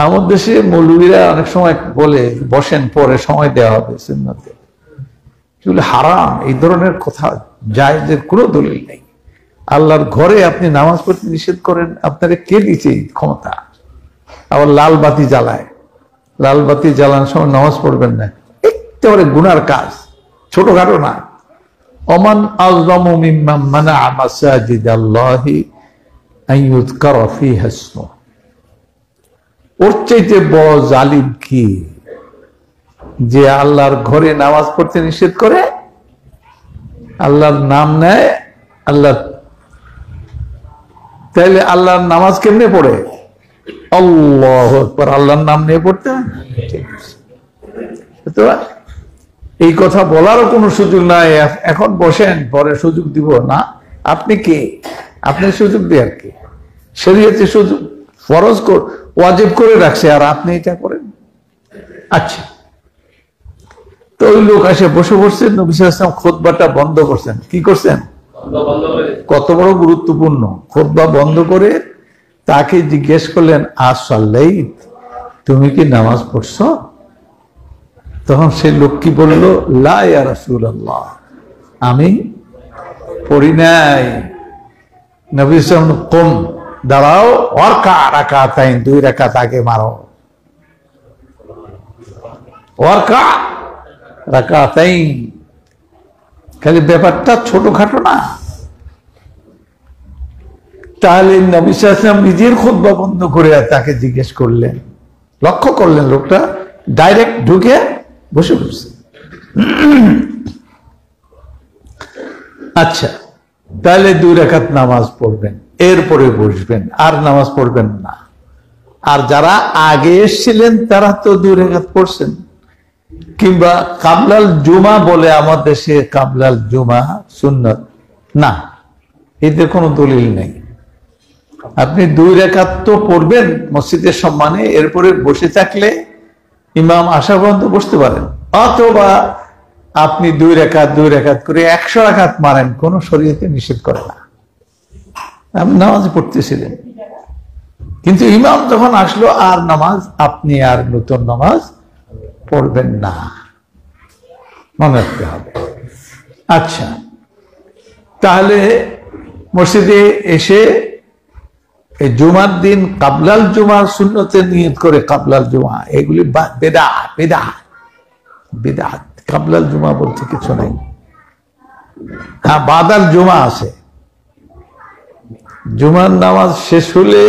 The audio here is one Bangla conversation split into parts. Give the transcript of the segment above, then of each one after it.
আমার দেশে মৌলবীরা অনেক সময় বলে বসেন, পরে সময় দেওয়া হবে সুন্নতে, এগুলো হারাম। এই ধরনের কথা জায়েজের কোনো দলিল নেই। আল্লাহর ঘরে আপনি নামাজ পড়তে নিষেধ করেন, আপনারা কে দিচ্ছে ক্ষমতা? আবার লাল বাতি জ্বালায়, লাল বাতি জ্বালানোর সময় নামাজ পড়বেন না, একেবারে গুনার কাজ, ছোটখাটো না। ওমান আযলামু মিম্মান মানাআ মাসাজিদাল্লাহি আন ইউযকারা ফীহা ইসমুহু, ওর চাইতে বড় জালিম কি যে আল্লাহর ঘরে নামাজ পড়তে নিষেধ করে, আল্লাহর নাম নেয়। আল্লাহ তাইলে আল্লাহর নামাজ কেমনে পড়ে? আল্লাহু আকবার, আল্লাহর নাম নিয়ে পড়তে হয়। তো এই কথা বলারও কোনো সুযোগ নাই। এখন বসেন, পরে সুযোগ দিব না। আপনি কে? আপনি সুযোগ দেয়ার কে? শরীয়তে সুযোগ ফরজ ওয়াজিব করে রাখছে, আর আপনি এটা করেন। আচ্ছা, তো ওই লোক এসে বসে পড়ছেন, নবী সাল্লাল্লাহু আলাইহি ওয়াসাল্লাম খুতবাটা বন্ধ করছেন। কি করছেন? কত বড় গুরুত্বপূর্ণ! খুতবা বন্ধ করে তাকে জিজ্ঞেস করলেন, আস-সাল্লাইত, তুমি কি নামাজ পড়ছো? তখন সেই লোক কি বলল? লা ইয়া রাসূলুল্লাহ, আমি পড়ি নাই। নবী সাল্লাল্লাহু আলাইহি ওয়াসাল্লাম, কুম, দাঁড়াও, ওয়ারকা রাকাতাইন, 2 রাকাত আগে মারো। ওয়ারকা রাকাতাইন, খালি ব্যাপারটা ছোটখাটো না। তাহলে নবী সাল্লাল্লাহু আলাইহি ওয়াসাল্লাম নিজের খুতবা বন্ধ করে তাকে জিজ্ঞেস করলেন। লক্ষ্য করলেন, লোকটা ডাইরেক্ট ঢুকে বসে পড়ছে। আচ্ছা, তাহলে 2 রাকাত নামাজ পড়বেন, এরপরে বসবেন, আর নামাজ পড়বেন না। আর যারা আগে এসেছিলেন তারা তো 2 রাকাত পড়ছেন। কিংবা কাবলাল জুমা বলে আমার দেশে, কাবলাল জুমা সুন্নত না, এদের কোনো দলিল নেই। আপনি 2 রাকাত তো পড়বেন মসজিদের সম্মানে, এরপরে বসে থাকলে ইমাম আসা পর্যন্ত বসতে পারেন, অথবা আপনি 2 রাকাত করে 100 রাকাত মারেন, কোন শরীয়তে নিষেধ করে না। আপনি নামাজ পড়তেছিলেন, কিন্তু ইমাম যখন আসলো আর নামাজ, আপনি আর নতুন নামাজ পড়বেন না, মনে রাখতে হবে। আচ্ছা, তাহলে মসজিদে এসে এই জুমার দিন কাবলাল জুমার সুন্নতে নিয়ত করে কাবলাল জুমা, এগুলি বেদাত বেদাত বেদাত। কাবলাল জুমা বলতে কিছু নাই। হ্যাঁ, বাদাল জুমা আছে। জুমার নামাজ শেষ হলে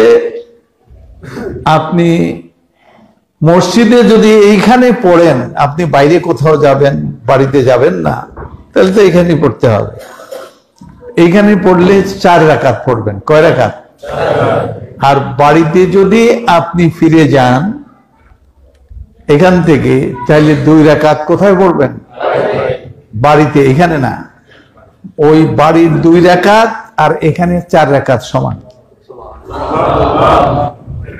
আপনি মসজিদে যদি এইখানে পড়েন, আপনি বাইরে কোথাও যাবেন, বাড়িতে যাবেন না, তাহলে তো এইখানে পড়তে হবে। এইখানে পড়লে 4 রাকাত পড়বেন। কয় রাকাত? আর বাড়িতে যদি আপনি ফিরে যান এখান থেকে, তাহলে 2 রাকাত কোথায় পড়বেন? বাড়িতে, এখানে না। ওই বাড়ির 2 রাকাত আর এখানে 4 রাকাত সমান।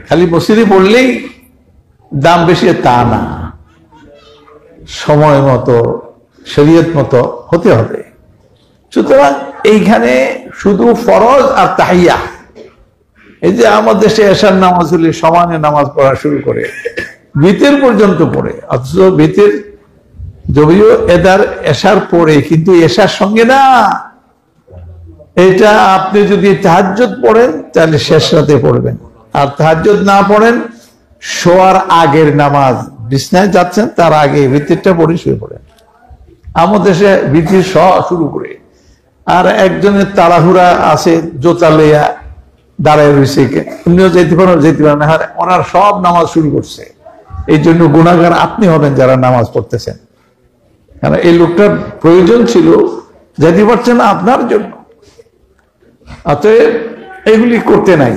খালি মসজিদে পড়লেই দাম বেশি তা না, সময় মতো শরীয়ত মতো হতে হবে। সুতরাং এইখানে শুধু ফরজ আর তাহিয়া, এই যে আমাদের দেশে এশার নামাজ হলে সমানে নামাজ পড়া শুরু করে, বিতের পর্যন্ত পড়ে, অথচ বিতের যদিও এদার এশার পড়ে, কিন্তু এশার সঙ্গে না। এটা আপনি যদি তাহাজ্জুদ পড়েন তাহলে শেষ রাতে পড়বেন, আর তাহাজ্জুদ না পড়েন শোয়ার আগের নামাজ, বিছনায় যাচ্ছেন তার আগে ভিতরটা পড়ে শুয়ে পড়েন। আমাদের দেশে ভিতর শুরু করে, আর একজনের তাড়াহুড়া আছে, জোতা লইয়া দাঁড়ায় রয়েছে, উনিও যেতে পারেন না, ওনার সব নামাজ শুরু করছে। এই জন্য গুনাহগার আপনি হবেন যারা নামাজ পড়তেছেন, কারণ এই লোকটার প্রয়োজন ছিল, যেতে পারছেন না আপনার জন্য। অতএব এগুলি করতে নাই,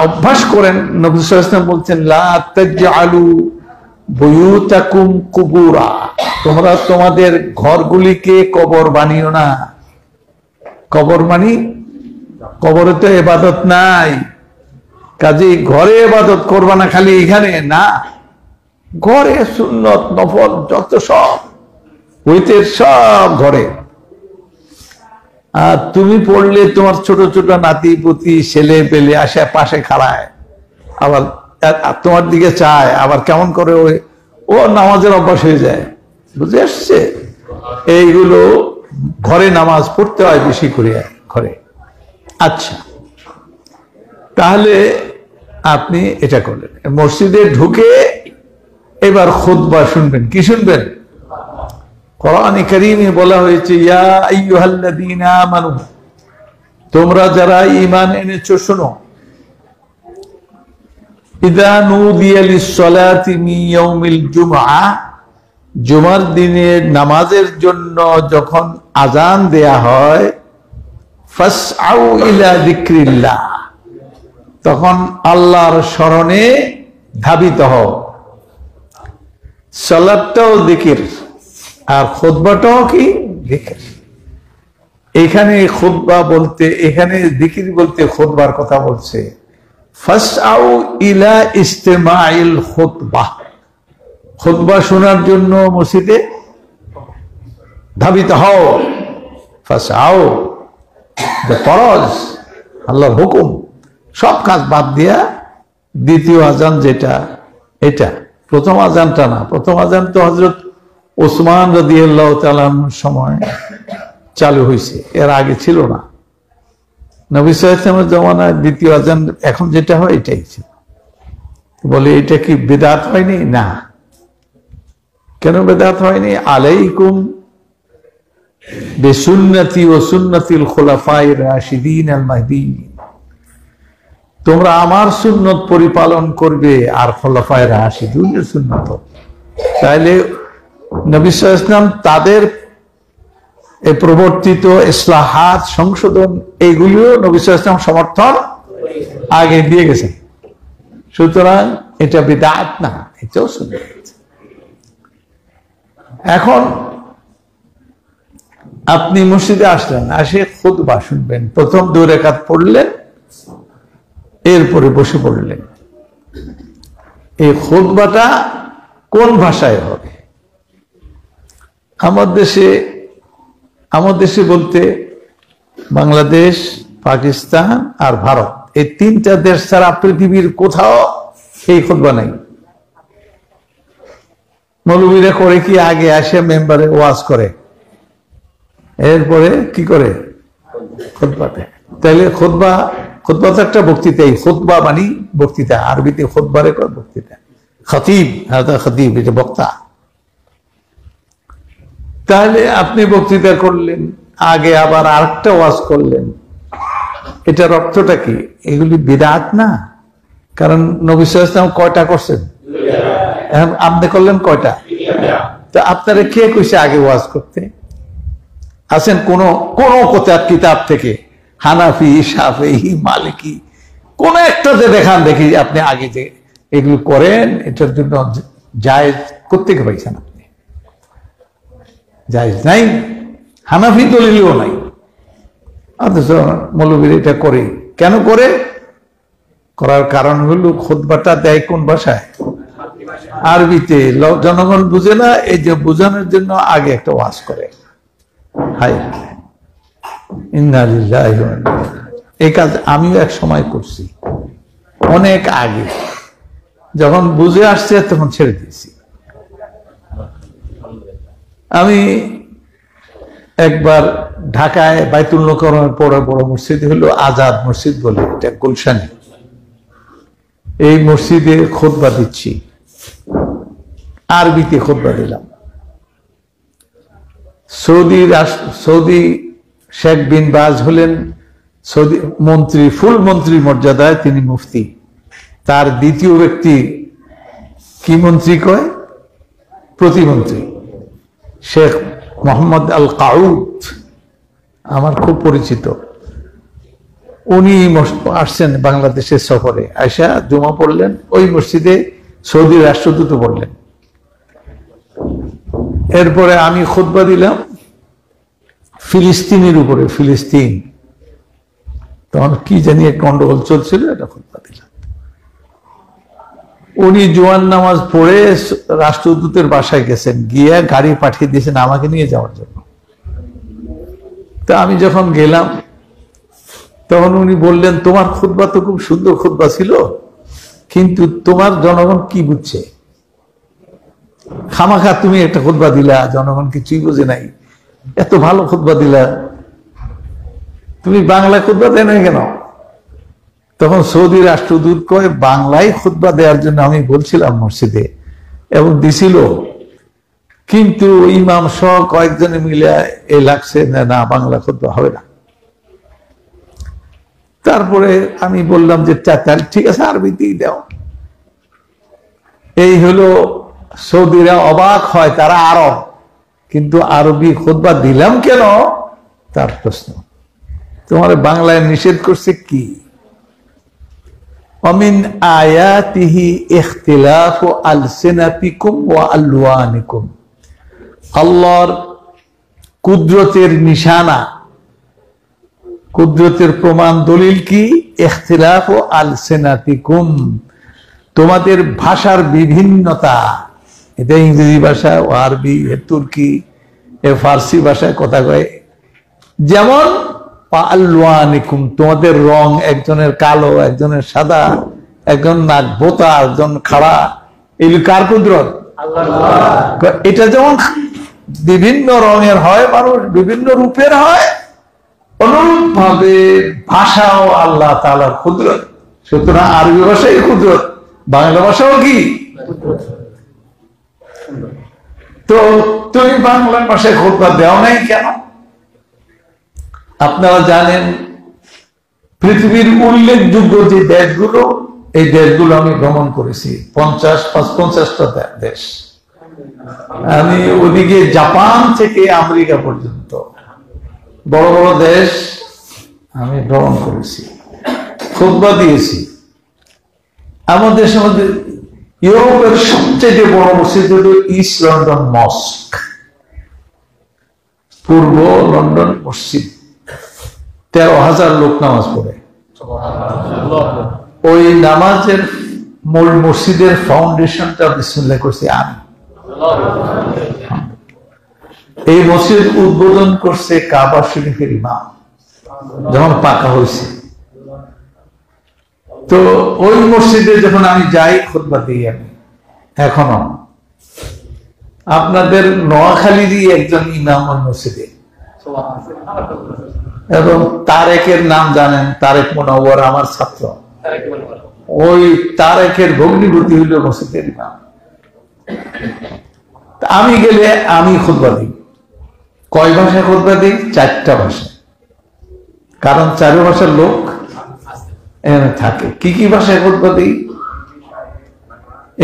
অভ্যাস করেন। নবী সাল্লাল্লাহু আলাইহি ওয়াসাল্লাম বলছেন, লা তাজআলু বুয়ুতাকুম কুবুরা, তোমরা তোমাদের ঘরগুলিকে কবর বানিও না। কবর মানি কবরে তো ইবাদত নাই, কাজেই ঘরে ইবাদত করবা না, খালি এখানে না, ঘরে সুন্নত নফল যত সব হইতের সব ঘরে। আর তুমি পড়লে তোমার ছোট ছোট নাতি পুতি ছেলে পেলে আসে পাশে খাড়ায়, আবার তোমার দিকে চায়, আবার কেমন করে ও নামাজের অভ্যাস হয়ে যায়, বুঝে আসছে? এইগুলো ঘরে নামাজ পড়তে হয় বেশি করে ঘরে। আচ্ছা, তাহলে আপনি এটা করলেন, মসজিদে ঢুকে এবার খুতবা শুনবেন। কি শুনবেন? কোরআনে কারীমে বলা হয়েছে, ইয়া আইয়ুহাল্লাযীনা আমানু, তোমরা যারা ঈমান এনেছো শোনো, ইযা নুদিয়া লিস-সালাতি মিন ইয়াউমিল জুমআহ, জুমার দিনের নামাজের জন্য যখন আজান দেয়া হয়, ফাসআউ ইলা যিকরিল্লাহ, তখন আল্লাহর স্মরণে ধাবিত হও। সালাতটাও যিকির আর খুতবাটাও কি যিকির। এখানে খুতবা বলতে, এখানে যিকির বলতে খুতবার কথা বলছে। ফাসআউ ইলা ইস্তিমাইল খুতবা, খুতবা শোনার জন্য মসজিদে ধাবিত হও। ফাসআউ, ফরজ, আল্লাহর হুকুম, সব কাজ বাদ দিয়া দ্বিতীয় আজান যেটা, এটা প্রথম আজানটা না। প্রথম আজান তো হযরত ওসমান রাদিয়াল্লাহু তাআলা আনহুর সময় চালু হয়েছে, এর আগে ছিল না। নবী সাল্লাল্লাহু আলাইহি ওয়াসাল্লামের জমানায় দ্বিতীয় আজান এখন যেটা হয় এটাই ছিল। বলে এটা কি বিদআত হয়নি? না। কেন বিদআত হয়নি? আলাইকুম বিসুন্নতি ওয়া সুন্নাতিল খুলাফায়ে রাশিদিন আল মাহদিয়িন, তোমরা আমার সুন্নত পরিপালন করবে আর খুলাফায়ে রাশিদুনের সুন্নত। তাইলে নবী সাল্লাল্লাহু আলাইহি ওয়াসাল্লাম তাদের এই প্রবর্তিত ইসলাহাত, সংশোধন, এইগুলিও নবী সাল্লাল্লাহু আলাইহি ওয়াসাল্লাম সমর্থন আগে দিয়ে গেছেন। সুতরাং এটা বিদআত না, এটাও সুন্নাত। এখন আপনি মসজিদে আসলেন, আসে খুতবা শুনবেন, প্রথম 2 রাকাত পড়লেন, এরপরে বসে পড়লেন। এই খুতবাটা কোন ভাষায় হবে? আমার দেশে বলতে বাংলাদেশ, পাকিস্তান আর ভারত, এই 3টা দেশ ছাড়া পৃথিবীর কোথাও এই খুতবা নাই। মৌলবীরা করে কি, আগে আসে মেম্বারে ওয়াজ করে, এরপরে কি করে? খুতবা দেয়। তাইলে খুতবা তো একটা বক্তৃতা। এই খুতবা মানে বক্তৃতা, আরবিতে খুতবারে কয় বক্তৃতা। খতিব, খতিব এটা বক্তা। তাহলে আপনি বক্তৃতা করলেন, আগে আবার আরেকটা ওয়াজ করলেন, এটার অর্থটা কি? এগুলি বিদআত না? কারণ নবী সাল্লাল্লাহু আলাইহি ওয়াসাল্লাম কয়টা করছেন? এখন আপনি করলেন কয়টা? তো আপনারা কে কইছে আগে ওয়াজ করতে? আছেন কোন কিতাব থেকে, হানাফি, শাফিঈ, মালিকি, কোন একটাতে দেখান দেখি আপনি আগে যে এগুলো করেন, এটার জন্য জায়েজ করতে পাইছেন আপনি? জায়েজ নাই, হানাফি দলিলও নাই। অথচ মৌলবীরা এটা করে। কেন করে? করার কারণ হলো খুতবাটা দেয় কোন ভাষায়? আরবিতে। জনগণ বুঝে না, এই যে বোঝানোর জন্য আগে একটা ওয়াজ করে। হাই, ইন্না লিল্লাহি ওয়া ইন্না ইলাইহি রাজিউন। এই কাজ আমিও এক সময় করছি, অনেক আগে। যখন বুঝে আসছে তখন ছেড়ে দিয়েছি। আমি একবার ঢাকায় বাইতুল মোকাররমের বড় মসজিদ হলো আজাদ মসজিদ বলে, এটা গুলশানে। এই মসজিদে খুতবা দিচ্ছি, আরবিতে খুতবা দিলাম। সৌদি শেখ বিন বাজ হলেন সৌদি মন্ত্রী, ফুল মন্ত্রী মর্যাদায়, তিনি মুফতি। তার দ্বিতীয় ব্যক্তি কি মন্ত্রী কয়? প্রতিমন্ত্রী, শেখ মোহাম্মদ আল কাউদ, আমার খুব পরিচিত। উনি আসছেন বাংলাদেশের সফরে, আয়সা জুমা পড়লেন ওই মসজিদে, সৌদি রাষ্ট্রদূত পড়লেন। এরপরে আমি খুতবা দিলাম ফিলিস্তিনের উপরে, ফিলিস্তিন তখন কি জানি গন্ডগোল চলছিল, এটা খুতবা দিলাম। উনি জোয়ান নামাজ পড়ে রাষ্ট্রদূতের বাসায় গেছেন, গিয়ে গাড়ি পাঠিয়ে দিয়েছেন আমাকে নিয়ে যাওয়ার জন্য। তা আমি যখন গেলাম তখন উনি বললেন, তোমার খুতবা তো খুব সুন্দর খুতবা ছিল, কিন্তু তোমার জনগণ কি বুঝছে? খামাখা তুমি একটা খুতবা দিলা, জনগণ কিছুই বুঝে নাই, এত ভালো খুতবা দিলা, তুমি বাংলা খুতবা দেয় নাই কেন? তখন সৌদি রাষ্ট্রদূত কয় বাংলায় খুতবা দেওয়ার জন্য আমি বলছিলাম মসজিদে, এবং দিছিল, কিন্তু ইমাম সহ কয়েকজনে মিলে এ লাগছে না বাংলা খুতবা হবে না। তারপরে আমি বললাম যে তাহলে ঠিক আছে আরবিতেই দাও। এই হলো, সৌদিরা অবাক হয়, তারা আরব, কিন্তু আরবি খুতবা দিলাম কেন তার প্রশ্ন। তোমার বাংলায় নিষেধ করছে কি? অমিন আয়াতিহি ইখতিলাফু আলসিনাতিকুম ওয়া আলওয়ানিকুম, আল্লাহর কুদরতের নিশানা, কুদরতের প্রমাণ দলিল কি? ইখতিলাফু আলসিনাতিকুম, তোমাদের ভাষার বিভিন্নতা। এটা ইংরেজি ভাষা, ও আরবি, তুর্কি, ফার্সি ভাষায় কথা কয়। যেমন আলওয়ানিকুম, তোমাদের রং, একজনের কালো, একজনের সাদা, একজন নাক বোতা, একজন খাড়া, এগুলি কার কুদরত? এটা যেমন বিভিন্ন রঙের হয়, মানুষ বিভিন্ন রূপের হয়, অনুরূপ ভাবে ভাষাও আল্লাহ তাআলার কুদরত। সুতরাং আরবি ভাষাই কুদরত, বাংলা ভাষাও কি? তো তুমি বাংলা ভাষায় খুতবা দেও নাই কেন? আপনারা জানেন পৃথিবীর উল্লেখযোগ্য যে দেশগুলো, এই দেশগুলো আমি ভ্রমণ করেছি, 50টা দেশ। আমি ওদিকে জাপান থেকে আমেরিকা পর্যন্ত বড় বড় দেশ আমি ভ্রমণ করেছি, খুতবা দিয়েছি। আমাদের দেশের মধ্যে ইউরোপের সবচেয়ে বড় মসজিদ হল ইস্ট লন্ডন মস্ক, পূর্ব লন্ডন মসজিদ, 13,000 লোক নামাজ পড়ে। ওই নামাজের মূল মসজিদের ফাউন্ডেশনটা বিসমিল্লাহ করছি আমি। এই মসজিদ উদ্বোধন করছে কাবা শরীফের ইমাম যখন পাকা হয়েছে। তো ওই মসজিদে যখন আমি যাই খুতবা দিই, আমি এখনো আপনাদের নোয়াখালীরই একজন ইমাম ওই মসজিদে, এবং তারেকের নাম জানেন, তারেক মুনাওয়ার আমার ছাত্র, ওই তারেকের ভগ্নিপতি হইল মসজিদের ইমাম। আমি গেলে আমি খুতবা দিই। কয় ভাষায় খুতবা দিই? 4টা ভাষা, কারণ 4 ভাষার লোক এখানে থাকে। কি কি ভাষায় খুতবা দিই?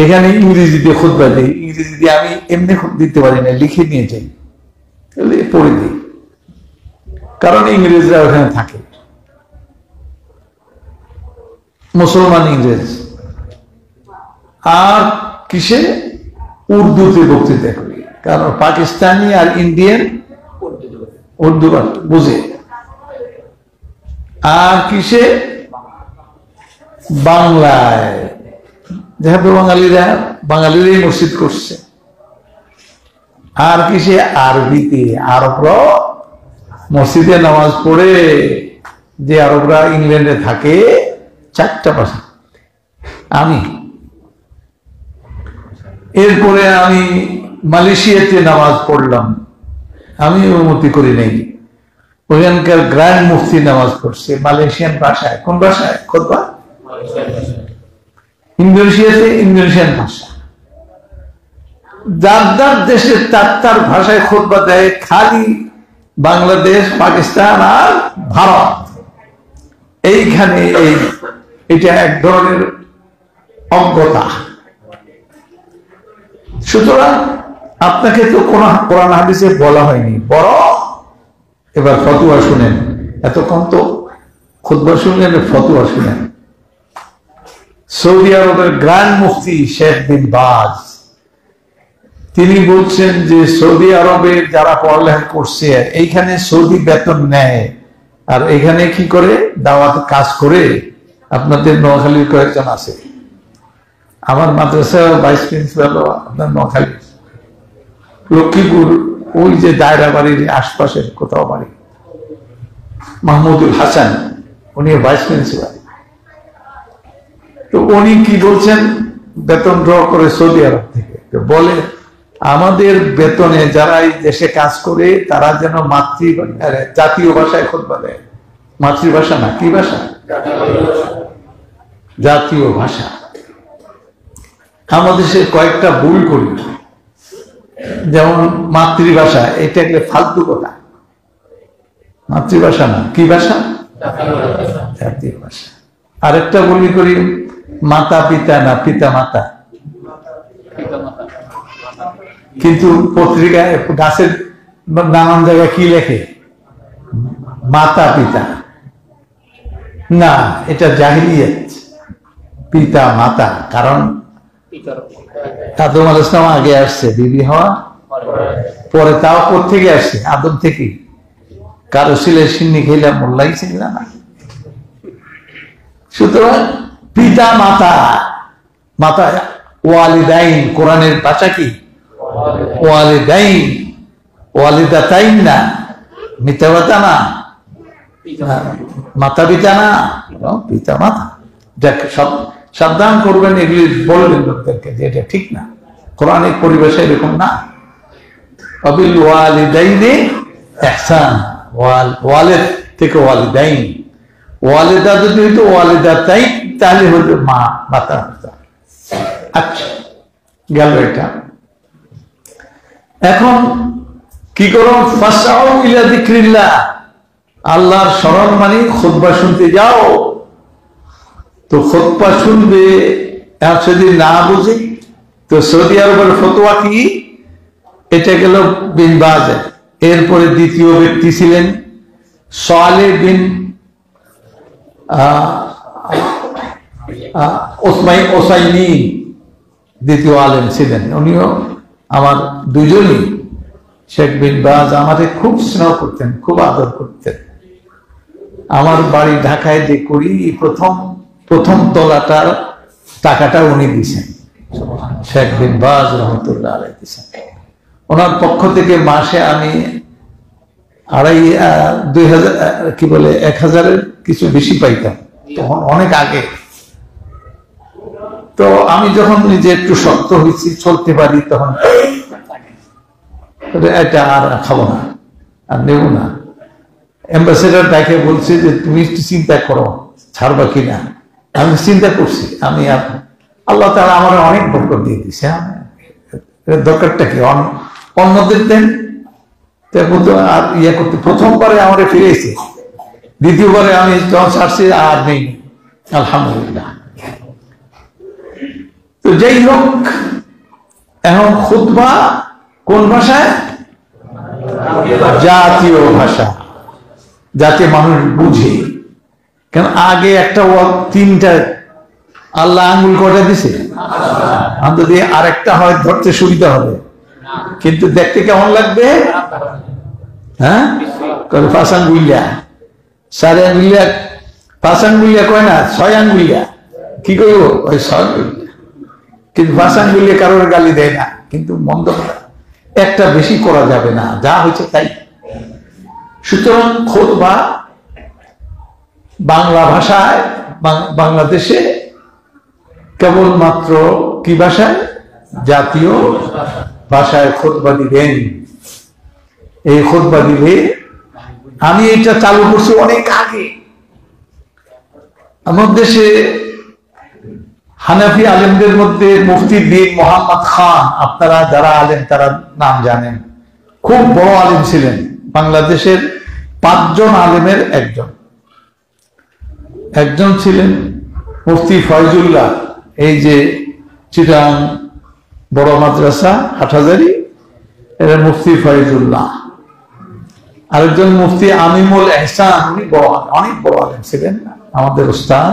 এখানে ইংরেজিতে খুতবা দিই, ইংরেজিতে আমি এমনি দিতে পারি না, লিখে নিয়ে যাই, পড়ে দিই, কারণ ইংরেজরা ওখানে থাকে, মুসলমান ইংরেজ। আর কিসে? উর্দুতে বক্তৃতা করি, কারণ পাকিস্তানি আর ইন্ডিয়ান উর্দু বুঝে। আর কিসে? বাংলায়, যেহেতু বাঙালিরাই মসজিদ করছে। আর কিসে? আরবিতে, আরবরা মসজিদে নামাজ পড়ে, যে আরবরা ইংল্যান্ডে থাকে, 4টা ভাষা। আমি এরপরে আমি মালয়েশিয়াতে নামাজ পড়লাম, আমি অনুমতি করি নাই, ওখানকার গ্র্যান্ড মুফতি নামাজ পড়ছে মালয়েশিয়ান ভাষায়। কোন ভাষায় খুতবা? ইন্দোনেশিয়াতে ইন্দোনেশিয়ান ভাষা। যার যার দেশে তার ভাষায় খুতবা দেয়, খালি বাংলাদেশ, পাকিস্তান আর ভারত, এইখানে এটা এক ধরনের অজ্ঞতা। সুতরাং আপনাকে তো কোরআন হাদিসে বলা হয়নি, বরং এবার ফতোয়া শুনেন। এতক্ষণ তো খুতবা শুনলেন, ফতোয়া শুনেন। সৌদি আরবের গ্র্যান্ড মুফতি শেখ বিন বাজ, তিনি বলছেন যে সৌদি আরবে যারা পড়ালেখা করছে, এইখানে সৌদি বেতন নেয়, আর এখানে কি করে? দাওয়াত কাজ করে। আপনাদের নোয়াখালীর কয়েকজন আছে, আমার মাদ্রাসা ভাইস প্রিন্সিপাল আপনার নোয়াখালী, লক্ষ্মীপুর, ওই যে দায়রা বাড়ির আশপাশের কোথাও বাড়ি, মাহমুদুল হাসান, উনি ভাইস প্রিন্সিপাল। তো উনি কি বলছেন, বেতন ড্র করে সৌদি আরব থেকে, তো বলে আমাদের বেতনে যারা এই দেশে কাজ করে তারা যেন জাতীয় ভাষায় খুতবা দেয়। মাতৃভাষা না, কি ভাষা? জাতীয় ভাষা। আমাদের দেশে কয়েকটা ভুল করি, যেমন মাতৃভাষা, এটা একটা ফালতু কথা। মাতৃভাষা না, কি ভাষা? জাতীয় ভাষা। আরেকটা বলি করি মাতা পিতা না, পিতা মাতা। কিন্তু পত্রিকায় গাছের নানান জায়গায় কি লেখে? মাতা পিতা। না, এটা জাহিলিয়াত। পিতা মাতা, কারণ আদম আলাইহিস সালাম আগে আসছে, বিবি হওয়া পরে। তাও কোত্থেকে আসছে? আদম থেকে। কারো ছেলের সিন্নি খেলাম মোল্লাই ছিল না। সুতরাং পিতা মাতা, মাতা ওয়ালিদাইন, কোরআনের ভাষা কি? ওয়ালিদাইন, ওয়ালিদাতাইন না, মিথ্যা কথা না, মাতা পিতা না, পিতা মাতা। যাক, সব সাবধান করবেন, এগুলি বলবেন লোকদেরকে যে এটা ঠিক না, কোরআনিক পরিবেশে এরকম না। অবিল ওয়ালিদাইনে ইহসান, ওয়ালিদ থেকে ওয়ালিদাইন, ওয়ালিদা যদি হইতো ওয়ালিদাতাইন তাহলে হইতো মা, মাতা। আচ্ছা, গেল এটা। এখন কি করো? ফাসআউ ইলা যিকরিল্লাহ, আল্লাহর স্মরণ মানে খুতবা শুনতে যাও। তো খুতবা শুনবে, আর যদি না বুঝে তো সৌদি আরবের ফতোয়া কি? এটা গেল বিন বাজের। এরপরে দ্বিতীয় ব্যক্তি ছিলেন সালেহ বিন ওসাইমি, দ্বিতীয় আলেম ছিলেন। উনিও আমার দুজনই, শেখ বিন বাজ আমাদের খুব স্নেহ করতেন, খুব আদর করতেন। আমার বাড়ি ঢাকায় যে করি, প্রথম তলাটার টাকাটা উনি দিয়েছেন, শেখ বিন বাজ রহমতুল্লাহ আলাইহি দিয়েছেন। ওনার পক্ষ থেকে মাসে আমি 1000 কিছু বেশি পাইতাম, তখন অনেক আগে। তো আমি যখন নিজে একটু শক্ত হয়েছি, চলতে পারি, তখন এটা আর খাবো না, আর নেব না। অ্যাম্বাসেডার তাকে বলছে যে তুমি একটু চিন্তা করো ছাড়বা কিনা। আমি চিন্তা করছি, আমি আল্লাহ তাআলা আমার অনেক বরকত দিয়ে দিছে। দরকারটা কি? অন্যদের দেন আর ইয়ে করতে। প্রথমবারে আমার ফিরেছে, দ্বিতীয়বারে আমি যখন ছাড়ছি আর নেই, আলহামদুলিল্লাহ। তো যাই হোক, এখন খুতবা কোন ভাষায়? জাতীয় ভাষা, যাতে মানুষ বুঝে। কেন আগে একটা তিনটা আল্লাহ আঙ্গুল কটা দিছে, যদি আরেকটা হয় ধরতে সুবিধা হবে, কিন্তু দেখতে কেমন লাগবে? হ্যাঁ, 5 আঙ্গুলিয়া, 4 আঙ্গুলিয়া, 5 আঙ্গুলিয়া কয় না, 6 আঙ্গুলিয়া। কি করব? ওই 6 আঙ্গুলিয়া। কিন্তু 5 আঙ্গুলিয়া কারোর গালি দেয় না, কিন্তু মন্দ একটা বেশি করা যাবে না, যা হয়েছে তাই। সুতরাং খুতবা বাংলা ভাষায়, বাংলাদেশে কেবলমাত্র কি ভাষায়? জাতীয় ভাষায় খুতবা দিবেন। এই খুতবা দিলে, আমি এটা চালু করছি অনেক আগে। আমার দেশে হানাফি আলেমদের মধ্যে মুফতি বীর মোহাম্মদ খান, আপনারা যারা আলেম তারা নাম জানেন, খুব বড় আলেম ছিলেন, বাংলাদেশের 5 জন আলেমের একজন ছিলেন মুফতি ফয়জুল্লাহ, এই যে চিটাং বড় মাদ্রাসা হাটহাজারী, এরা মুফতি ফয়জুল্লাহ। আরেকজন মুফতি আমিমুল এহসান, উনি অনেক বড় আলেম ছিলেন, আমাদের উস্তাদ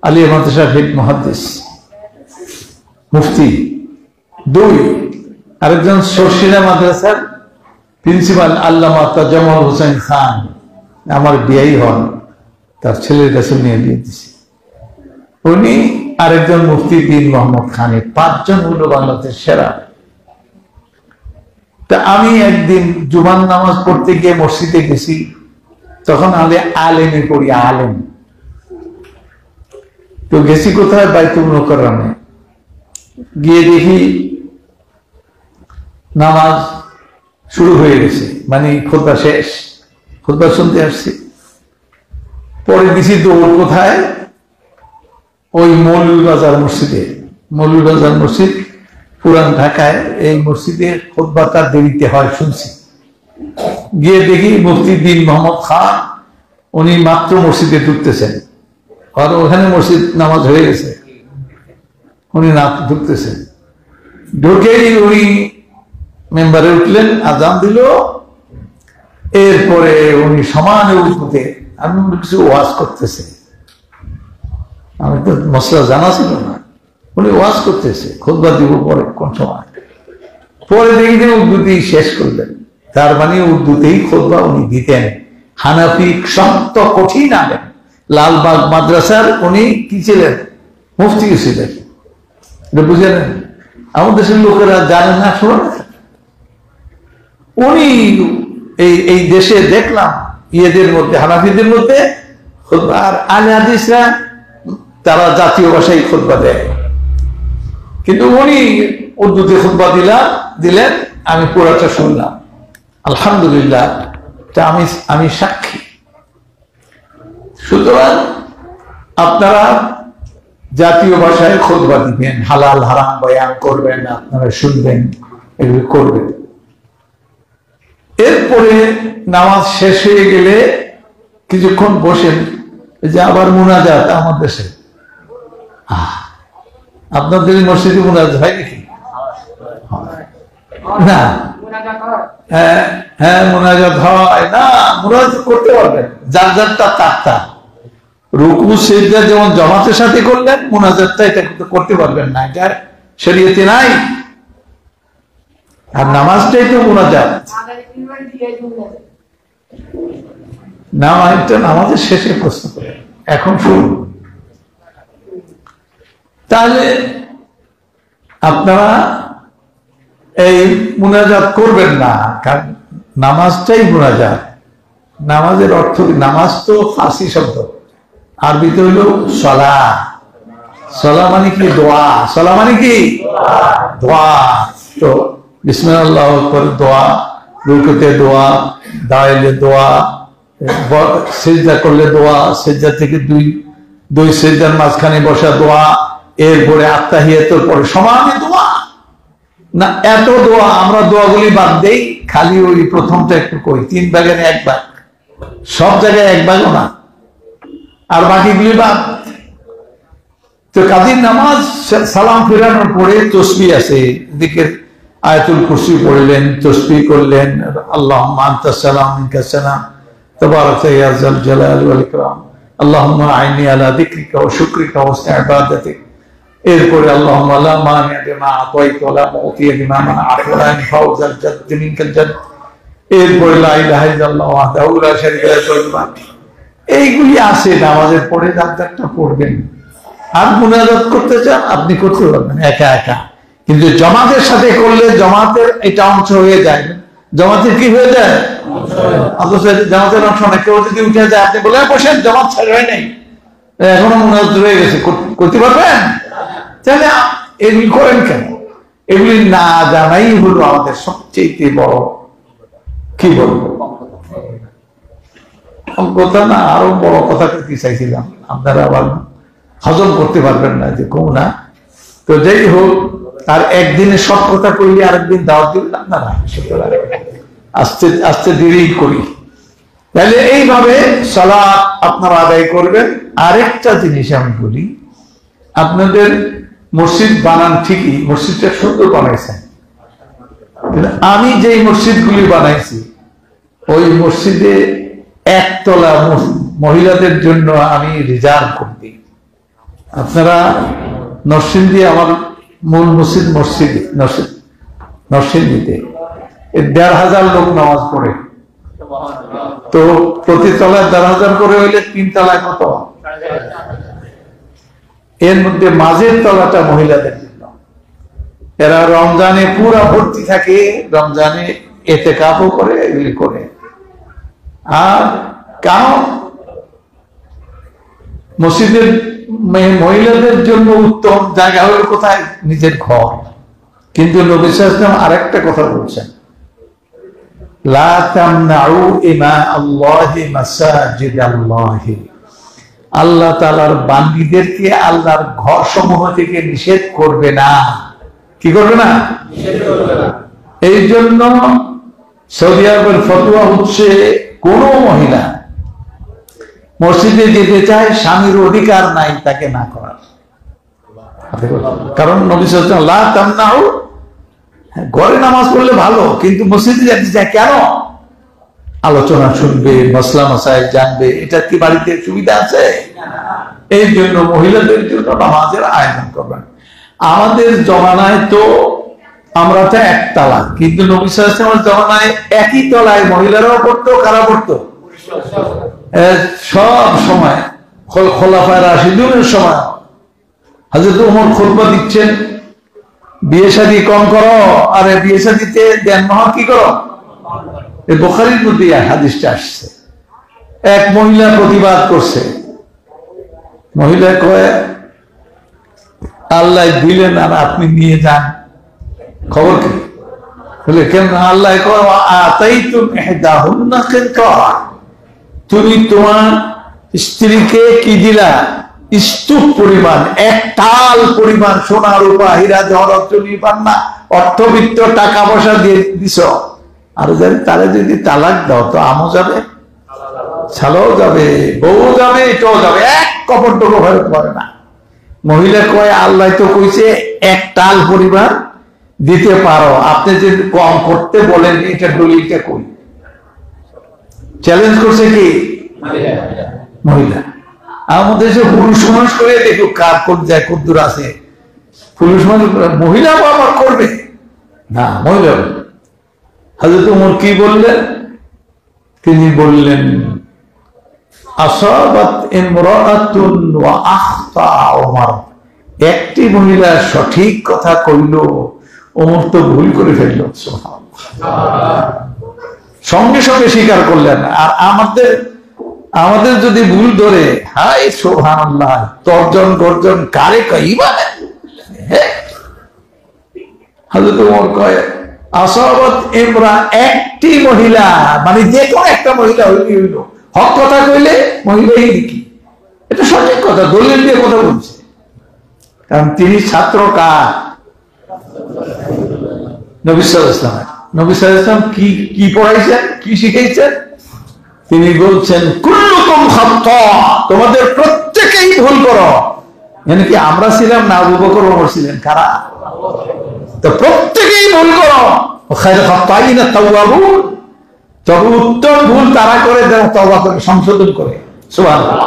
আলিয়া মাদ্রাসার হেড মুহাদ্দিস মুফতি। 2 আরেকজন সরসিনা মাদ্রাসার প্রিন্সিপাল আল্লামা তাজাম্মুল হোসেন খান, আমার বিয়াই হন, তার ছেলের কাছে নিয়ে দিয়ে দিছি। উনি আরেকজন মুফতি বীর মোহাম্মদ খান। 5 জন হলো বাংলাদেশ সেরা। তা আমি একদিন জুমার নামাজ পড়তে গিয়ে মসজিদে গেছি, তখন আমি আলেমে পড়ি, আলেম। তো গেছি কোথায়? বাইতুল মুকাররমে। গিয়ে দেখি নামাজ শুরু হয়ে গেছে, মানে খুতবা শেষ, খুতবা শুনতে আসছি। পরে দিছি দৌড় কোথায়? ওই মৌলভীবাজার মসজিদে। মৌলভীবাজার মসজিদ পুরান ঢাকায়, এই মসজিদে খুতবাটা দেরিতে হয় শুনছি। গিয়ে দেখি মুফতি বিন মোহাম্মদ খান উনি মাত্র মসজিদে ঢুকতেছেন, আর ওখানে মসজিদ নামাজ হয়ে গেছে, উনি না ঢুকতেছেন। ঢুকেই উনি মেম্বারে উঠলেন, আজান দিল। এরপরে উনি সমানে উঠতে, আমি কিছু ওয়াজ করতেছে, আমি তো মশলা জানা ছিল না। উনি ওয়াজ করতেছে, খুতবা দিব পরে কোন সময়। পরে দেখি যে উর্দুতে শেষ করলেন, তার মানে উর্দুতেই খুতবা উনি দিতেন। হানাফি শক্ত কঠিন আলেম, লালবাগ মাদ্রাসার উনি কি ছিলেন? মুফতি ছিলেন। এটা বুঝলেন? আমাদের দেশের লোকেরা জানে না, শোনে না। উনি এই দেশে দেখলাম ইয়েদের মধ্যে, হানাফিদের মধ্যে আর আলে হাদিসরা তারা জাতীয় ভাষায় খুতবা দেয়, কিন্তু উনি উর্দুতে খুতবা দিলেন। আমি পুরাটা শুনলাম, আলহামদুলিল্লাহ, আমি সাক্ষী। সুতরাং আপনারা জাতীয় ভাষায় খুতবা দিবেন, হালাল হারাম বয়ান করবেন, আপনারা শুনবেন, এগুলো করবেন। এরপরে নামাজ শেষ হয়ে গেলে কিছুক্ষণ বসেন, যে আবার মুনাজাত। আমার দেশে আপনাদের মসজিদে মুনাজাত হয় নাকি? না, হ্যাঁ মুনাজাত হয় না। মুনাজাত করতে পারবেন, যার যারটা তারটা। রুকু সিজদা যেমন জামাতের সাথে করলেন, মুনাজাতটা এটা করতে পারবেন না, এটা শরীয়তে নাই। আর নামাজটাই তো মুনাজাত। নামাজের শেষে প্রশ্ন করে, এখন শুরু। তাহলে আপনারা এই মুনাজাত করবেন না, কারণ নামাজটাই মুনাজাত। নামাজের অর্থ, নামাজ তো ফার্সি শব্দ, আরবিতে হইল সলা। সলা মানে কি? দোয়া। সলা মানে কি? দোয়া। তো বিসমিল্লাহ করে দোয়া, রুকুতে দোয়া, দাঁড়াইলে দোয়া, সিজদা করলে দোয়া, সিজদা থেকে দুই সিজদার মাঝখানে বসা দোয়া, এরপরে আত্তাহিয়াতের পরে সমানে দোয়া। না, এত দোয়া আমরা দোয়াগুলি বাদ দেই, খালি ওই প্রথমটা একটু কই, 3 ভাগের 1 ভাগ, সব জায়গায় 1 ভাগও না, আর বাকিগুলি বাদ। তো কাজীর নামাজ সালাম ফেরানোর পরে তসবিহ আছে, এদিকে আয়াতুল কুরসি পড়লেন, তসবিহ করলেন, আল্লাহুম্মা আনতাস সালাম মিনকাস সালাম তাবারাকতা ইয়া যাল জালালি ওয়াল ইকরাম, আল্লাহুম্মা আইনি আলা যিকরিকা ওয়া শুকরিকা ওয়া হুসনি ইবাদাতিক। এরপরে আল্লাহুম্মা লা মানিআ লিমা আতাইতা ওয়া লা মুতিয়া লিমা মানা'তা ওয়া লা ইয়ানফা'ু যাল জাদ্দি মিনকাল জাদ। এরপরে লা ইলাহা ইল্লাল্লাহু ওয়াহদাহু লা শারীকা লাহু। এইগুলি আছে নামাজের পরে, যারটা পড়বেন। আর মুনাজাত করতে চান আপনি করতে পারবেন একা একা, কিন্তু জমাতের সাথে করলে জমাতের এটা অংশ হয়ে যায়। জমাতের কি হয়ে যায়? জামাতের অংশ না। কেউ যদি উঠে যায়, আপনি বলে বসেন, জামাত ছেড়ে হয় নাই, এখনো মুনাজাত রয়ে গেছে, করতে পারবেন? তাহলে এগুলি করেন কেন? এগুলি না জানাই হলো আমাদের সবচেয়ে বড়, কি বলবো, কথা না, আরো বড় কথা কি চাইছিলাম, আপনারা আবার হজম করতে পারবেন না যে কম না। তো যাই হোক, আর একদিনে সব কথা কইলে আরেকদিন দাওয়াত দিবেন আপনারা, আস্তে আস্তে দেরি করি। তাহলে এইভাবে সালাত আপনারা আদায় করবেন। আরেকটা জিনিস আমি বলি, আপনাদের মসজিদ বানান ঠিকই, মসজিদটা সুন্দর বানাইছেন, আমি যেই মসজিদগুলি বানাইছি ওই মসজিদে একতলা মহিলাদের জন্য আমি রিজার্ভ করে দিই। আপনারা নরসিংদী, আমার মূল মসজিদ নরসিংদীতে ১,৫০০ লোক নামাজ পড়ে, তো প্রতি তলায় ১,৫০০ করে হইলে ৩ তলায় কত? এর মধ্যে মাঝের তলাটা মহিলাদের জন্য। এরা রমজানে পুরা ভর্তি থাকে, রমজানে ইতিকাফও করে, এগুলি করে। আর কারণ মসজিদের মহিলাদের জন্য উত্তম জায়গা হলো কোথায়? নিজের ঘর। কিন্তু নবী সাল্লাল্লাহু আলাইহি ওয়াসাল্লাম আরেকটা কথা বলছেন, লা তামনাউ ইমা আল্লাহি মাসাজিদাল্লাহি, আল্লাহ তাআলার বান্দীদেরকে আল্লাহর ঘর সমূহ থেকে নিষেধ করবে না। কি করবে না? নিষেধ করবে না। এই জন্য সৌদি আরবের ফতোয়া হচ্ছে, কোন মহিলা মসজিদে যেতে চায়, স্বামীর অধিকার নাই তাকে না করার। কারণ নবী সাল্লাল্লাহু আলাইহি ওয়াসাল্লাম লা তামনাউ, ঘরে নামাজ পড়লে ভালো, কিন্তু মসজিদে যেতে চায় কেন? আলোচনা শুনবে, মসলা মাসাইল জানবে, এটা কি বাড়িতে সুবিধা আছে? এই জন্য মহিলাদের জন্য নামাজের আয়োজন করবেন। আমাদের জমানায় তো আমরা তো এক তালাক, কিন্তু নবী সাল্লাল্লাহু আলাইহি ওয়াসাল্লামের জমানায় একই তলায় মহিলারাও পড়তো, কারা পড়তো? সব সময় খোলাফায়ে রাশিদুনের সময় হযরত ওমর খুতবা দিচ্ছেন, বিয়ে শাদী কম করো, আরে বিয়ে শাদীতে দেনমোহর কি করো। এই বুখারীর মধ্যে হাদিসটা আসছে। এক মহিলা প্রতিবাদ করছে, মহিলা কয় আল্লাহ দিলেন আর আপনি নিয়ে যান, খবর কি? বলে কেন? আল্লাহ কয় আতাইতুম ইহদাহুন্না কিনতারা, তুমি তোমার স্ত্রীকে কি দিলা? স্তূপ পরিমাণ, এক তাল পরিমাণ সোনা রূপা হীরা জহরত চুনি পান্না অর্থবিত্ত টাকা পয়সা দিয়ে দিছ। আর যদি তারে যদি তালাক দাও তো আমও যাবে, ছালাও যাবে, বউ যাবে, এটাও যাবে, এক কপটটুকু ভয় করে না। মহিলা কয় আল্লাহ তো কইছে এক তাল পরিমাণ দিতে পারো, আপনি যদি কম করতে বলেন, এটা দলিলটা কই? চ্যালেঞ্জ করছে কি? মহিলা। আমাদের দেশে পুরুষ মানুষ করে দেখো কার কোন যায় কদ্দুর আছে, পুরুষ মানুষ, মহিলা আবার করবে না। মহিলা হযরত ওমর কি বললেন? তিনি বললেন আসাবাত ইমরাআতুন ওয়া আখতা ওমর, একটি মহিলা সঠিক কথা কইল, ওমর তো ভুল করে ফেলল। সুবহানাল্লাহ, সঙ্গে সঙ্গে স্বীকার করলেন। আর আমাদের যদি ভুল ধরে, হাই সুবহানাল্লাহ, তর্জন গর্জন কারে কইবা। হযরত ওমর কয় আসাবাত ইমরা, একটি মহিলা, মানে যে কোনো একটা মহিলা হইল, হক কথা কইলে মহিলাই কি, এটা সঠিক কথা, দলিল দিয়ে কথা বলছে। কারণ তিনি ছাত্র কার? নবী সাল্লাল্লাহু আলাইহি ওয়াসাল্লাম। নবী সাল্লাল্লাহু আলাইহি ওয়াসাল্লাম কি পড়াইছেন, কি শিখাইছেন? তিনি বলছেন কুল্লুকুম খাত্তা, তোমাদের প্রত্যেকেই ভুল করো। মানে কি আমরা ছিলাম না আবু বকর ওমর ছিলেন? কারা? তো প্রত্যেকেই ভুল করো। খায়রুল খাত্তাইনা তাওয়াবুন, তবে উত্তম ভুল তারা করে যারা তওবা করে, সংশোধন করে। সুবহানাল্লাহ।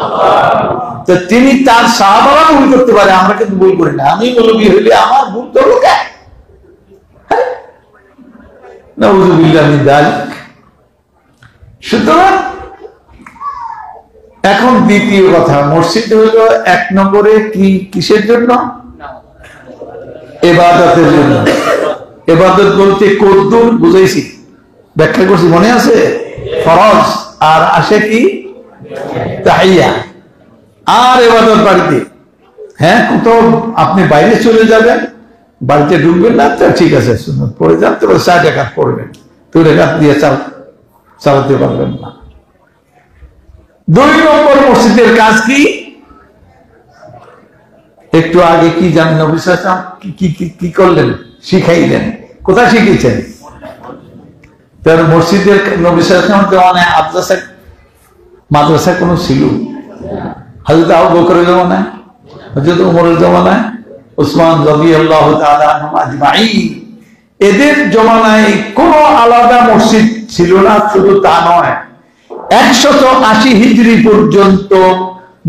তো তিনি তার সাহাবারা ভুল করতে পারে, আমরা কিন্তু ভুল করি না। আমি নবী হইলে আমার ভুল করবো কেন? নাউযুবিল্লাহ মিন যালিক। সুতরাং এখন দ্বিতীয় কথা, মসজিদ হলো এক নম্বরে কি, কিসের জন্য? ইবাদতের জন্য। ইবাদত বলতে কদ্দুর বুঝাইছি, ব্যাখ্যা করছি, মনে আছে? ফরজ, আর আসে কি? তাহিয়া। আর ইবাদত বাড়িতে, হ্যাঁ, কোথাও আপনি বাইরে চলে যাবেন, বাড়িতে ঢুকবেন না, তো ঠিক আছে সুন্নত পড়ে যান, তবে 4 রাকাত পড়বেন, 2 রাকাত দিয়ে চালাতে পারবেন না। 2 নম্বর মসজিদের কাজ কি? একটু আগে কি জানেন নবী সাল্লাল্লাহু আলাইহি ওয়াসাল্লাম কি করলেন? শিখাইলেন। কোথায় শিখিয়েছেন? তার মসজিদের নবী সাল্লাল্লাহু আলাইহি ওয়াসাল্লাম মাদ্রাসা কোন ছিল? হযরত আবু বকরের জামানায়, হযরত ওমরের জামানায়, উসমান রাদিয়াল্লাহু তাআলা আনহুম আজমাইন, এদের জমানায় কোন আলাদা মসজিদ ছিল না। শুধু তা নয়, 180 হিজরি পর্যন্ত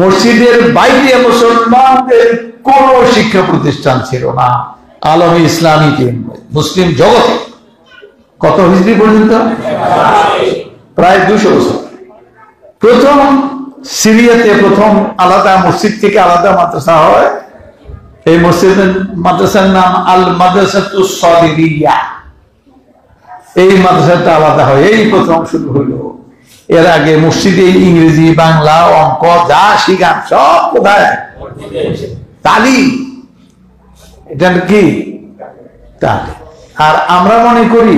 মসজিদের বাইরে মুসলমানদের কোন শিক্ষা প্রতিষ্ঠান ছিল না। আলমে ইসলামী মুসলিম জগতে কত হিজরি পর্যন্ত? প্রায় 200 বছর। প্রথম সিরিয়াতে প্রথম আলাদা মসজিদ থেকে আলাদা মাদ্রাসা হয়। এই মসজিদের মাদ্রাসার নাম আল মাদ্রাসাতুস সাদিরিয়া। এই মাদ্রাসাটা আলাদা হয়, এই প্রথম শুরু হলো। এর আগে মসজিদে ইংরেজি, বাংলা, অঙ্ক যা শিখান সব কোথায়? তালিম, এটা কি তালিম। আর আমরা মনে করি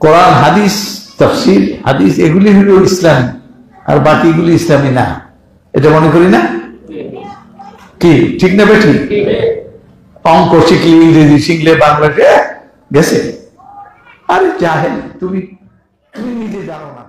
কোরআন হাদিস তাফসীর হাদিস এগুলি হলো ইসলাম, আর বাকিগুলি ইসলামী না, এটা মনে করি না? কি ঠিক না বেঠি? অঙ্ক শিখলে, ইংরেজি শিখলে, বাংলা গেছে। আরে জাহেল, তুমি নিজে জানো না।